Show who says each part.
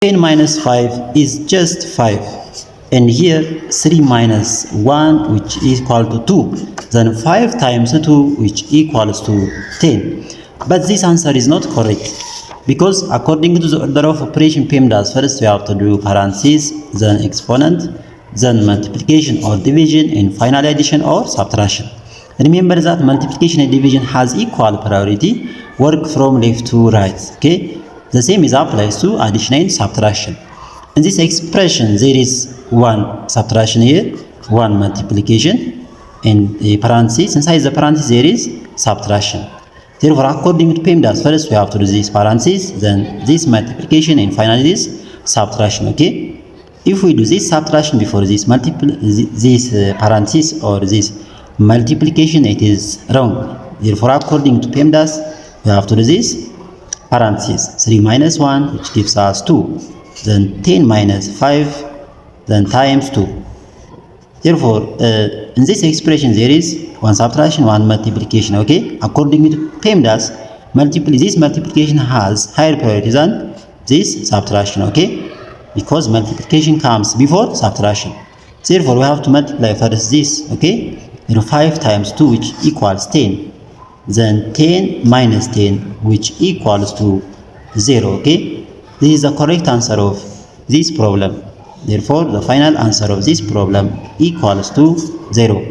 Speaker 1: 10 minus 5 is just 5. And here 3 minus 1 which is equal to 2. Then 5 times 2 which equals to 10. But this answer is not correct. Because according to the order of operation PEMDAS, first we have to do parentheses, then exponent, then multiplication or division, and finally addition or subtraction. Remember that multiplication and division has equal priority. Work from left to right. Okay. The same is applies to addition and subtraction. In this expression, there is one subtraction here, one multiplication, and a parenthesis. Inside the parenthesis, there is subtraction. Therefore, according to PEMDAS, first we have to do this parenthesis, then this multiplication, and finally this subtraction. Okay. If we do this subtraction before this parenthesis or this multiplication, it is wrong. Therefore, according to PEMDAS, we have to do this parenthesis 3 minus 1 which gives us 2, then 10 minus 5, then times 2. Therefore, in this expression there is one subtraction, one multiplication. Okay, according to PEMDAS, this multiplication has higher priority than this subtraction. Okay, because multiplication comes before subtraction. Therefore, we have to multiply first this. Okay, 5 times 2 which equals 10. Then 10 minus 10 which equals to 0. Okay, this is the correct answer of this problem. Therefore, the final answer of this problem equals to 0.